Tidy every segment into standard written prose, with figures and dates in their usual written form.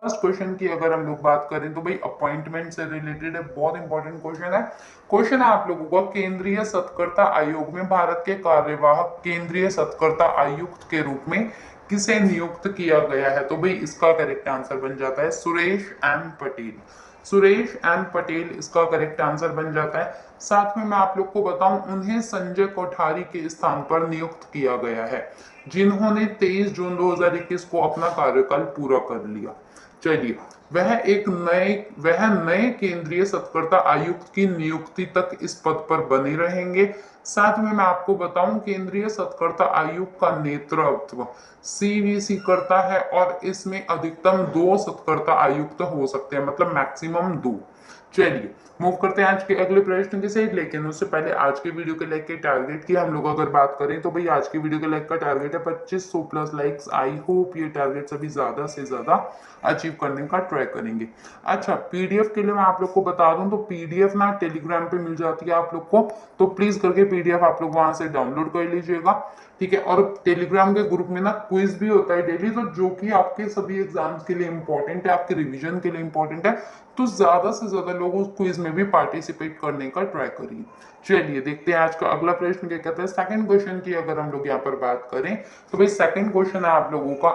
First question की अगर हम लोग बात करें तो भाई अपॉइंटमेंट से रिलेटेड है, बहुत इंपॉर्टेंट क्वेश्चन है। क्वेश्चन है आप लोगों का, केंद्रीय सतर्कता आयोग में भारत के कार्यवाहक केंद्रीय सतर्कता आयुक्त के रूप में किसे नियुक्त किया गया है? तो भाई इसका करेक्ट आंसर बन जाता है सुरेश एम पटेल। सुरेश एम पटेल इसका करेक्ट आंसर बन जाता है। साथ में मैं आप लोग को बताऊं, उन्हें संजय कोठारी के स्थान पर नियुक्त किया गया है, जिन्होंने 23 जून 2021 को अपना कार्यकाल पूरा कर लिया। चलिए, वह नए केंद्रीय सतर्कता आयुक्त की नियुक्ति तक इस पद पर बने रहेंगे। साथ में मैं आपको बताऊं, केंद्रीय सतर्कता आयुक्त का नेतृत्व सीवीसी करता है और इसमें अधिकतम 2 सतर्कता आयुक्त हो सकते हैं, मतलब मैक्सिमम 2। चलिए मूव करते हैं आज के अगले प्रश्न के साइड, लेकिन उससे पहले आज के वीडियो के लाइक के टारगेट की हम लोग अगर बात करें तो भाई आज के वीडियो के लाइक का टारगेट है 2500 प्लस लाइक्स। आई होप ये टारगेट सभी ज्यादा से ज्यादा अचीव करने का ट्राई करेंगे। अच्छा, पीडीएफ के लिए मैं आप लोग को बता दूं तो पीडीएफ ना टेलीग्राम पे मिल जाती है आप लोग को, तो प्लीज करके पीडीएफ आप लोग वहां से डाउनलोड कर लीजिएगा, ठीक है। और टेलीग्राम के ग्रुप में ना क्विज भी होता है डेली, तो जो कि आपके सभी एग्जाम्स के लिए इंपॉर्टेंट है, आपके रिवीजन के लिए इंपॉर्टेंट है, तो ज्यादा से ज्यादा लोग उस क्विज में भी पार्टिसिपेट करने का ट्राई करिए। चलिए देखते हैं आज का अगला प्रश्न क्या कहता है। सेकंड क्वेश्चन की अगर हम लोग यहाँ पर बात करें तो भाई सेकंड क्वेश्चन है आप लोगों का,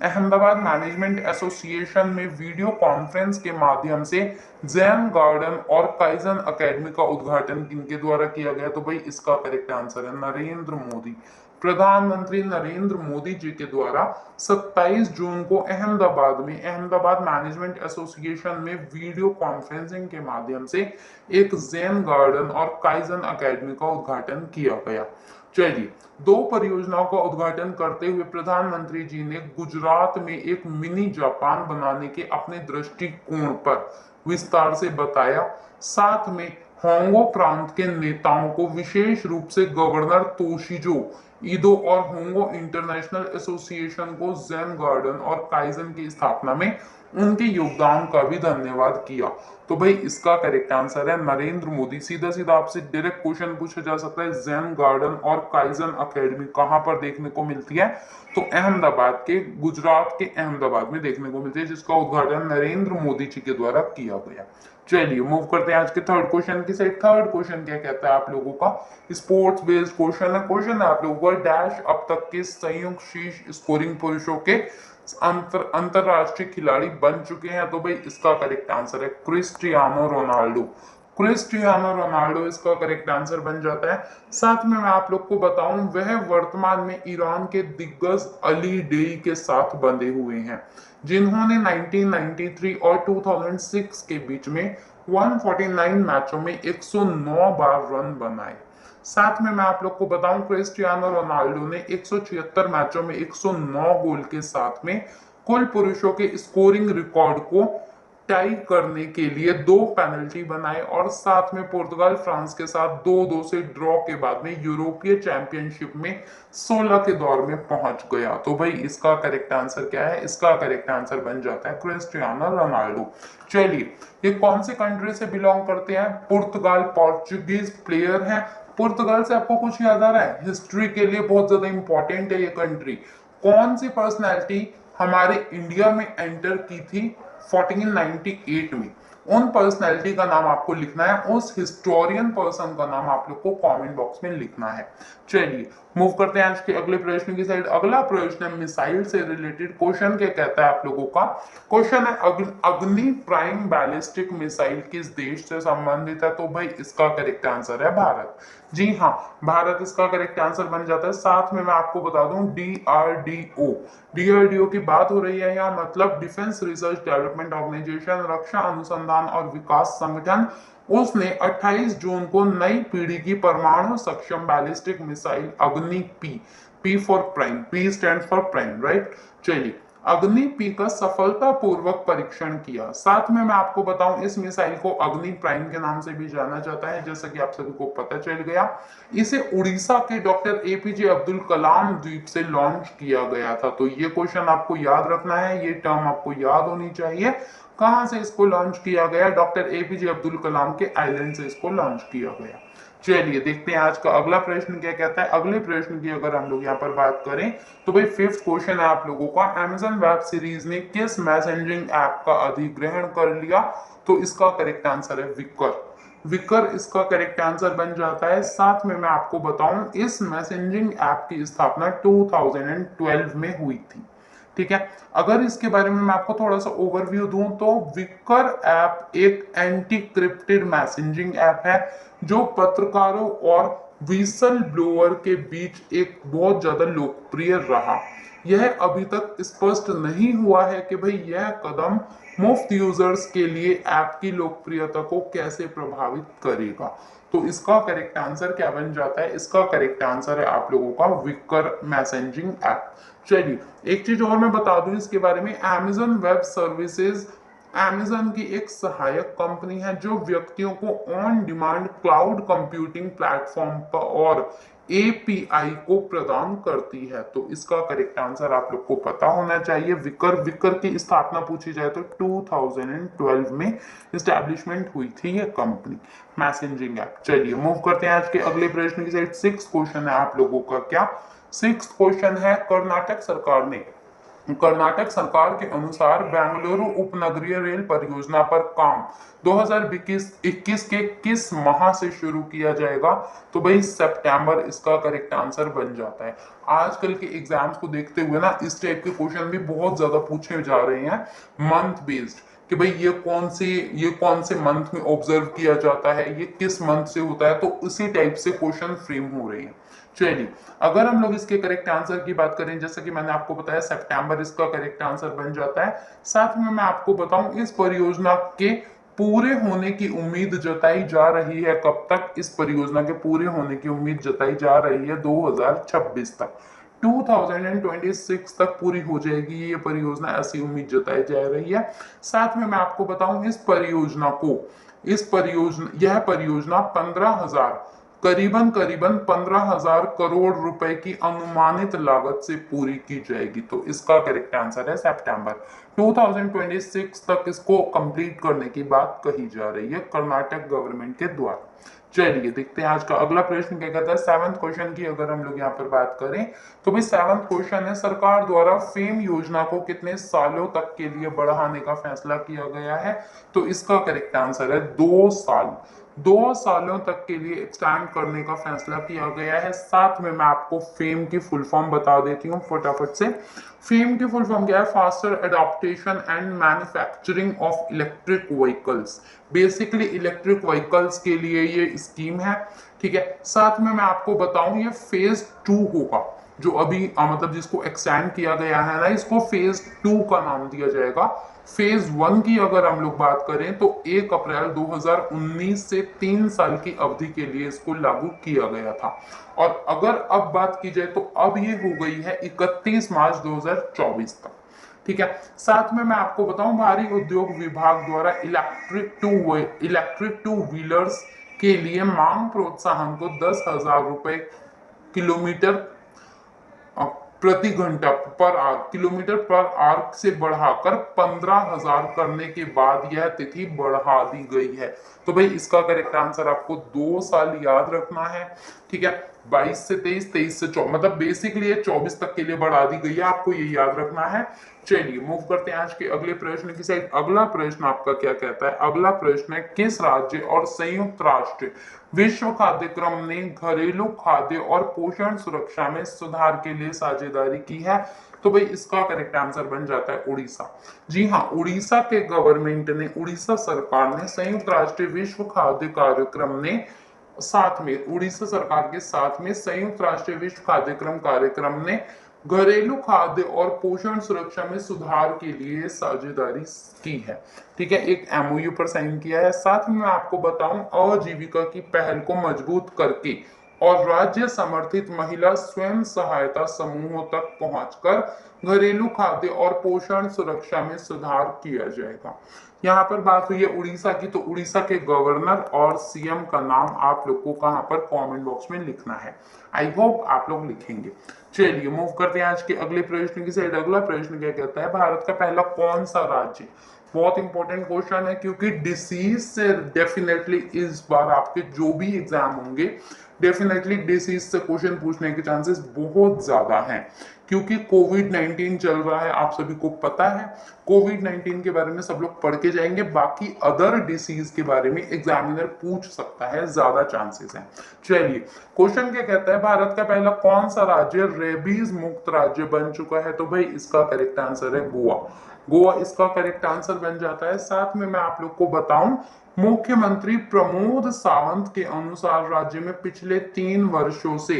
अहमदाबाद मैनेजमेंट एसोसिएशन में वीडियो कॉन्फ्रेंस के माध्यम से जैन गार्डन और काइजन एकेडमी का उद्घाटन किनके द्वारा किया गया? तो भाई इसका करेक्ट आंसर है नरेंद्र मोदी। प्रधानमंत्री नरेंद्र मोदी जी के द्वारा 27 जून को अहमदाबाद मैनेजमेंट एसोसिएशन में वीडियो कॉन्फ्रेंसिंग के माध्यम से एक जैन गार्डन और काइजन एकेडमी का उद्घाटन किया गया। चलिए, 2 परियोजनाओं का उद्घाटन करते हुए प्रधानमंत्री जी ने गुजरात में एक मिनी जापान बनाने के अपने दृष्टिकोण पर विस्तार से बताया। साथ में होंगो प्रांत के नेताओं को, विशेष रूप से गवर्नर तोशिजो ईदो और होंगो इंटरनेशनल एसोसिएशन को जैन गार्डन और काइजन की स्थापना में उनके योगदान का भी धन्यवाद किया। तो भाई इसका करेक्ट आंसर है नरेंद्र मोदी। सीधा सीधा आपसे डायरेक्ट क्वेश्चन पूछा जा सकता है, जैन गार्डन और काइजन एकेडमी कहां पर देखने को मिलती है? तो अहमदाबाद के, गुजरात के अहमदाबाद में देखने को मिलती है, जिसका उद्घाटन नरेंद्र मोदी जी के द्वारा किया गया। चलिए मूव करते हैं आज के थर्ड क्वेश्चन की साइड। थर्ड क्वेश्चन क्या कहता है आप लोगों का, स्पोर्ट्स बेस्ड क्वेश्चन है आप लोगों का, डैश अब तक के संयुक्त शीर्ष स्कोरिंग पुरुषों के अंतरराष्ट्रीय खिलाड़ी बन चुके हैं? तो भाई इसका करेक्ट आंसर है क्रिस्टियानो रोनाल्डो। क्रिस्टियानो रोनाल्डो इसका करेक्ट आंसर बन जाता है। साथ में मैं आप लोग को बताऊं, वह वर्तमान में ईरान के दिग्गज अली डेई के साथ बंधे हुए हैं, जिन्होंने 1993 और 2006 के बीच में 149 मैचों में 109 बार रन बनाए। साथ में मैं आप लोग को बताऊं, क्रिस्टियानो रोनाल्डो ने 176 मैचों में 109 गोल के साथ में कुल पुरुषों के स्कोरिंग रिकॉर्ड को टाई करने के लिए 2 पेनल्टी बनाए, और साथ में पुर्तगाल फ्रांस के साथ 2-2 से ड्रॉ के बाद में यूरोपीय चैंपियनशिप में 16 के दौर में पहुंच गया। तो भाई इसका करेक्ट आंसर क्या है? इसका करेक्ट आंसर बन जाता है क्रिस्टियानो रोनाल्डो। चलिए, ये कौन से कंट्री से बिलोंग करते हैं? पुर्तगाल, पोर्चुगीज प्लेयर हैं। पुर्तगाल से आपको कुछ याद आ रहा है? हिस्ट्री के लिए बहुत ज्यादा इंपॉर्टेंट है ये कंट्री। कौन सी पर्सनैलिटी हमारे इंडिया में एंटर की थी 1498 में? उन पर्सनैलिटी का नाम आपको लिखना है, उस हिस्टोरियन पर्सन का नाम आप लोग को कमेंट बॉक्स में लिखना है। चलिए मूव करते हैं आज के अगले प्रश्न की साइड। अगला प्रश्न है मिसाइल से रिलेटेड। क्वेश्चन क्या कहता है आप लोगों का? क्वेश्चन है अग्नि प्राइम बैलिस्टिक मिसाइल किस देश से संबंधित है? तो भाई इसका करेक्ट आंसर है भारत। जी हाँ, भारत इसका करेक्ट आंसर बन जाता है। साथ में मैं आपको बता दूं, डीआरडीओ की बात हो रही है यहाँ, मतलब डिफेंस रिसर्च डेवलपमेंट ऑर्गेनाइजेशन, रक्षा अनुसंधान और विकास संगठन। उसने 28 जून को नई पीढ़ी की परमाणु सक्षम बैलिस्टिक मिसाइल अग्नि P for prime, P stand for prime, right. चलिए, अग्नि पी का सफलतापूर्वक परीक्षण किया। साथ में मैं आपको बताऊं, इस मिसाइल को अग्नि प्राइम के नाम से भी जाना जाता है, जैसा कि आप सभी को पता चल गया। इसे उड़ीसा के डॉक्टर एपीजे अब्दुल कलाम द्वीप से लॉन्च किया गया था। तो ये क्वेश्चन आपको याद रखना है, ये टर्म आपको याद होनी चाहिए। कहां से इसको लॉन्च किया गया? डॉक्टर एपीजे अब्दुल कलाम के आइलैंड से इसको लॉन्च किया गया। चलिए देखते हैं आज का अगला प्रश्न क्या कहता है। अगले प्रश्न की अगर हम लोग यहाँ पर बात करें तो भाई फिफ्थ क्वेश्चन है आप लोगों का, अमेजन वेब सीरीज ने किस मैसेजिंग ऐप का अधिग्रहण कर लिया? तो इसका करेक्ट आंसर है विकर। विकर इसका करेक्ट आंसर बन जाता है। साथ में मैं आपको बताऊं, इस मैसेजिंग ऐप की स्थापना 2012 में हुई थी। ठीक है, अगर इसके बारे में मैं आपको थोड़ा सा ओवरव्यू दूं तो विकर ऐप एक एंटी क्रिप्टेड मैसेजिंग ऐप है जो पत्रकारों और विसल ब्लोअर के बीच एक बहुत ज्यादा लोकप्रिय रहा। यह अभी तक स्पष्ट नहीं हुआ है कि भाई यह कदम मुफ्त यूजर्स के लिए ऐप की लोकप्रियता को कैसे प्रभावित करेगा। तो इसका करेक्ट आंसर क्या बन जाता है? इसका करेक्ट आंसर है आप लोगों का विकर मैसेजिंग ऐप। चलिए एक चीज और मैं बता दूं इसके बारे में, अमेजन वेब सर्विसेज अमेजन की एक सहायक कंपनी है जो व्यक्तियों को on demand cloud computing platform पर और एपीआई को प्रदान करती है। तो इसका करेक्ट आंसर आप लोग को पता होना चाहिए विकर। विकर की स्थापना पूछी जाए तो 2012 में इस्टेब्लिशमेंट हुई थी ये कंपनी मैसेजिंग ऐप। चलिए मूव करते हैं आज के अगले प्रश्न की साइड। सिक्स क्वेश्चन है आप लोगों का, क्या सिक्स क्वेश्चन है, कर्नाटक सरकार के अनुसार बेंगलुरु उपनगरीय रेल परियोजना पर काम 2021 के किस माह से शुरू किया जाएगा? तो भाई सितंबर इसका करेक्ट आंसर बन जाता है। आजकल के एग्जाम्स को देखते हुए ना इस टाइप के क्वेश्चन भी बहुत ज्यादा पूछे जा रहे हैं मंथ बेस्ड, कि भाई ये कौन से मंथ में ऑब्जर्व किया जाता है, ये किस मंथ से होता है, तो उसी टाइप से क्वेश्चन फ्रेम हो रहे हैं। चलिए अगर हम लोग इसके करेक्ट आंसर की बात करें, जैसे कि मैंने आपको बताया सितंबर इसका करेक्ट आंसर बन जाता है। साथ में मैं आपको बताऊं इस परियोजना के पूरे होने की उम्मीद जताई जा रही है कब तक? इस परियोजना के पूरे होने की उम्मीद जताई जा रही है 2026 तक। 2026 तक पूरी हो जाएगी ये परियोजना, ऐसी उम्मीद जताई जा रही है। साथ में मैं आपको बताऊं यह परियोजना 15,000 करीबन करीबन 15,000 करोड़ रुपए की अनुमानित लागत से पूरी की जाएगी। तो इसका करेक्ट आंसर है सितंबर। 2026 तक इसको कंप्लीट करने की बात कही जा रही है कर्नाटक गवर्नमेंट के द्वारा। चलिए देखते हैं आज का अगला प्रश्न क्या कहता है। सेवंथ क्वेश्चन की अगर हम लोग यहाँ पर बात करें तो भाई सेवंथ क्वेश्चन है, सरकार द्वारा फेम योजना को कितने सालों तक के लिए बढ़ाने का फैसला किया गया है? तो इसका करेक्ट आंसर है 2 साल। 2 सालों तक के लिए एक्सटेंड करने का फैसला किया गया है। साथ में मैं आपको फेम की फुल फॉर्म बता देती हूँ फटाफट से। फेम की फुल फॉर्म क्या है? Faster adaptation and manufacturing of electric vehicles. Basically electric vehicles के लिए ये स्कीम है। ठीक है, साथ में मैं आपको बताऊं ये फेज 2 होगा, जो अभी मतलब जिसको एक्सटेंड किया गया है ना, इसको फेज 2 का नाम दिया जाएगा। फेज 1 की अगर हम लोग बात करें तो 1 अप्रैल 2019 से 3 साल की अवधि के लिए इसको लागू किया गया था। और अगर अब बात की जाए तो अब ये हो गई है 31 मार्च 2024 तक। ठीक है, साथ में मैं आपको बताऊं भारी उद्योग विभाग द्वारा इलेक्ट्रिक टू व्हीलर्स के लिए मांग प्रोत्साहन को 10,000 रुपए किलोमीटर प्रति घंटा किलोमीटर पर आवर से बढ़ाकर 15,000 करने के बाद यह तिथि बढ़ा दी गई है। तो भाई इसका करेक्ट आंसर आपको 2 साल याद रखना है। ठीक है, 22 से 23, 23 से 24, मतलब बेसिकली ये 24 तक के लिए बढ़ा दी गई है, आपको ये याद रखना है। चलिए मूव करते हैं आज के अगले प्रश्न की साइड। अगला प्रश्न आपका क्या कहता है? अगला प्रश्न है, किस राज्य और संयुक्त राष्ट्र विश्व खाद्य क्रम ने घरेलू खाद्य और पोषण सुरक्षा में सुधार के लिए साझेदारी की है? तो भाई इसका करेक्ट आंसर बन जाता है उड़ीसा। जी हाँ, उड़ीसा के गवर्नमेंट ने, उड़ीसा सरकार ने संयुक्त राष्ट्र विश्व खाद्य कार्यक्रम ने साथ में, उड़ीसा सरकार के साथ में संयुक्त राष्ट्र विश्व खाद्यक्रम कार्यक्रम ने घरेलू खाद्य और पोषण सुरक्षा में सुधार के लिए साझेदारी की है। ठीक है, एक एमओयू पर साइन किया है। साथ में मैं आपको बताऊं आजीविका की पहल को मजबूत करके और राज्य समर्थित महिला स्वयं सहायता समूहों तक पहुंचकर घरेलू खाद्य और पोषण सुरक्षा में सुधार किया जाएगा। यहाँ पर बात हुई है उड़ीसा की, तो उड़ीसा के गवर्नर और सीएम का नाम आप लोग को कहाँ पर कमेंट बॉक्स में लिखना है। आई होप आप लोग लिखेंगे। चलिए मूव करते हैं आज के अगले प्रश्न की साइड। अगला प्रश्न क्या कहता है, भारत का पहला कौन सा राज्य बहुत इंपॉर्टेंट क्वेश्चन है, क्योंकि डिसीज से डेफिनेटली इस बार आपके जो भी एग्जाम होंगे डेफिनेटली डिसीज से क्वेश्चन पूछने के चांसेस बहुत ज्यादा हैं, क्योंकि कोविड 19 चल रहा है, आप सभी को पता है। कोविड 19 के बारे में सब लोग पढ़ के जाएंगे, बाकी अदर डिसीज के बारे में एग्जामिनर पूछ सकता है, ज्यादा चांसेस हैं। चलिए क्वेश्चन क्या कहता है, भारत का पहला कौन सा राज्य रेबीज मुक्त राज्य बन चुका है? तो भाई इसका करेक्ट आंसर है गोवा। गोवा इसका करेक्ट आंसर बन जाता है। साथ में मैं आप लोग को बताऊं, मुख्यमंत्री प्रमोद सावंत के अनुसार राज्य में पिछले 3 वर्षों से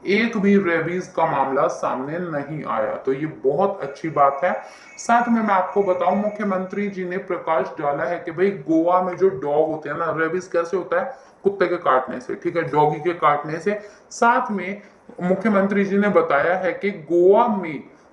एक भी रेबीज का मामला सामने नहीं आया, तो ये बहुत अच्छी बात है। साथ में मैं आपको बताऊं, मुख्यमंत्री जी ने प्रकाश डाला है कि भाई गोवा में जो डॉग होते हैं ना, रेबीज कैसे होता है? कुत्ते के काटने से, ठीक है, डॉगी के काटने से। साथ में मुख्यमंत्री जी ने बताया है कि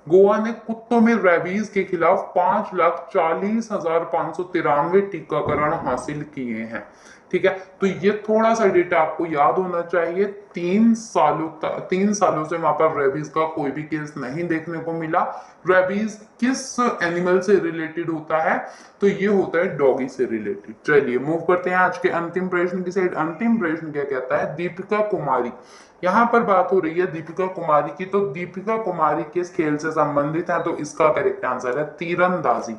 गोवा ने कुत्तों में रेबीज के खिलाफ 5,40,593 टीकाकरण हासिल किए हैं। ठीक है, तो ये थोड़ा सा डेटा आपको याद होना चाहिए। 3 सालों से वहां पर रेबीज का कोई भी केस नहीं देखने को मिला। रेबीज किस एनिमल से रिलेटेड होता है? तो ये होता है डॉगी से रिलेटेड। चलिए मूव करते हैं आज के अंतिम प्रश्न की साइड। अंतिम प्रश्न क्या कहता है, दीपिका कुमारी, यहाँ पर बात हो रही है दीपिका कुमारी की, तो दीपिका कुमारी किस खेल से संबंधित है? तो इसका करेक्ट आंसर है तीरंदाजी।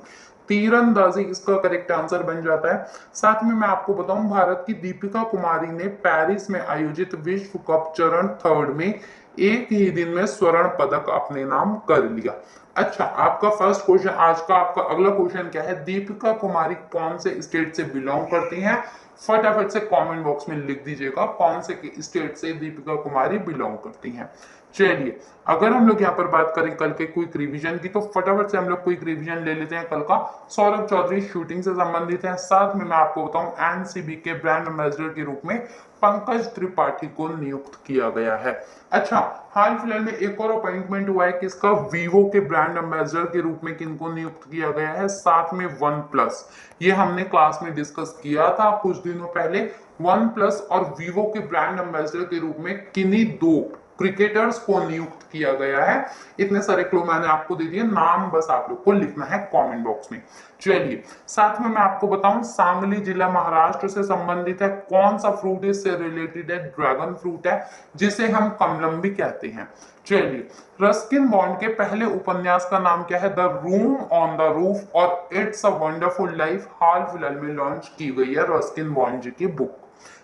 तीरंदाजी इसका करेक्ट आंसर बन जाता है। साथ में मैं आपको बताऊं, भारत की दीपिका कुमारी ने पेरिस में आयोजित विश्व कप चरण 3 में एक ही दिन में स्वर्ण पदक अपने नाम कर लिया। अच्छा, आपका फर्स्ट क्वेश्चन आज का, आपका अगला क्वेश्चन क्या है, दीपिका कुमारी कौन से स्टेट से बिलोंग करती हैं? फटाफट से कमेंट बॉक्स में लिख दीजिएगा कौन से स्टेट से दीपिका कुमारी बिलोंग करती हैं। चलिए अगर हम लोग यहाँ पर बात करें कल के क्विक रिवीजन की, तो फटाफट से हम लोग क्विक रिवीजन ले लेते हैं कल का। सौरभ चौधरी शूटिंग से संबंधित है। साथ में मैं आपको बताऊं, एनसीबी के ब्रांड एम्बेसडर के रूप में पंकज त्रिपाठी को नियुक्त किया गया है। अच्छा, हाल फिलहाल में एक और अपॉइंटमेंट हुआ है किसका, वीवो के ब्रांड एम्बेसडर के रूप में किनको नियुक्त किया गया है? साथ में वन प्लस, ये हमने क्लास में डिस्कस किया था कुछ दिनों पहले। वन प्लस और वीवो के ब्रांड एम्बेसडर के रूप में किन्हीं 2 क्रिकेटर्स को नियुक्त किया गया है। इतने सारे क्लू मैंने आपको दे दिए, नाम बस आप लोग को लिखना है कमेंट बॉक्स में। चलिए साथ में मैं आपको बताऊं, सांगली जिला महाराष्ट्र से संबंधित है। कौन सा फ्रूट इससे रिलेटेड है? ड्रैगन फ्रूट है, जिसे हम कमलम भी कहते हैं। चलिए, रस्किन बॉन्ड के पहले उपन्यास का नाम क्या है? The room on the roof और इट्स अ वंडरफुल लाइफ हाल फिलहाल में लॉन्च की गई है रस्किन बॉन्ड जी की बुक।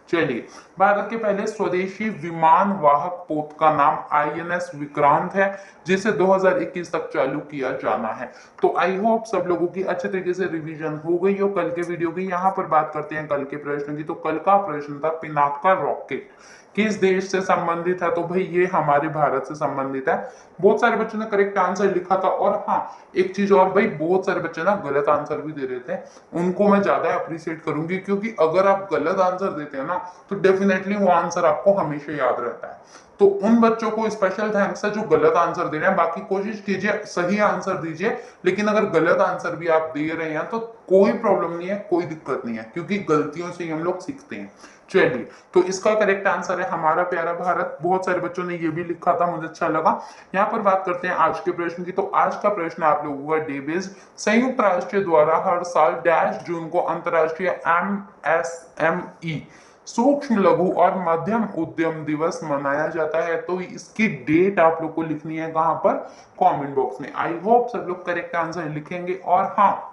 चलिए, भारत के पहले स्वदेशी विमान वाहक पोत का नाम आईएनएस विक्रांत है, जिसे 2021 तक चालू किया जाना है। तो आई होप सब लोगों की अच्छे तरीके से रिवीजन हो गई हो कल के वीडियो की। यहाँ पर बात करते हैं कल के प्रश्न की। तो कल का प्रश्न था, पिनाका रॉकेट किस देश से संबंधित है? तो भाई ये हमारे भारत से संबंधित है। बहुत सारे बच्चों ने करेक्ट आंसर लिखा था। और हाँ, एक चीज और भाई, बहुत सारे बच्चे ना गलत आंसर भी दे रहे थे, उनको मैं ज्यादा अप्रिशिएट करूंगी, क्योंकि अगर आप गलत आंसर देते हैं ना तो डेफिनेटली वो आंसर आपको हमेशा याद रहता है। तो उन बच्चों को स्पेशल थैंक्स है जो गलत आंसर दे रहे हैं। बाकी कोशिश कीजिए सही आंसर दीजिए, लेकिन अगर गलत आंसर भी आप दे रहे हैं तो कोई प्रॉब्लम नहीं है, कोई दिक्कत नहीं है, क्योंकि गलतियों से ही हम लोग सीखते हैं। चलिए, तो इसका करेक्ट आंसर है हमारा प्यारा भारत। बहुत सारे बच्चों ने ये भी लिखा था, मुझे अच्छा लगा। यहाँ पर बात करते हैं आज के प्रश्न की। तो आज का प्रश्न आप लोगों का डे बेस्ड, संयुक्त राष्ट्र द्वारा हर साल डैश जून को अंतरराष्ट्रीय MSME सूक्ष्म लघु और मध्यम उद्यम दिवस मनाया जाता है। तो इसकी डेट आप लोग को लिखनी है कहां पर? कमेंट बॉक्स में। आई होप सब लोग करेक्ट आंसर लिखेंगे। और हाँ,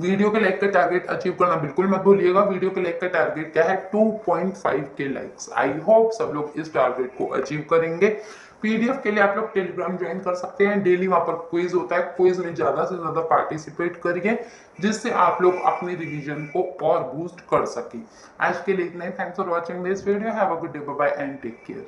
वीडियो के लाइक का टारगेट अचीव करना बिल्कुल मत भूलिएगा। वीडियो के लाइक का टारगेट क्या है? 2.5 के लाइक्स। आई होप सब लोग इस टारगेट को अचीव करेंगे। पीडीएफ के लिए आप लोग टेलीग्राम ज्वाइन कर सकते हैं। डेली वहां पर क्विज होता है, क्विज में ज्यादा से ज्यादा पार्टिसिपेट करिए, जिससे आप लोग अपनी रिवीजन को और बूस्ट कर सके। आज के लिए इतना ही। Thanks for watching this video. Have a good day, bye bye and take care.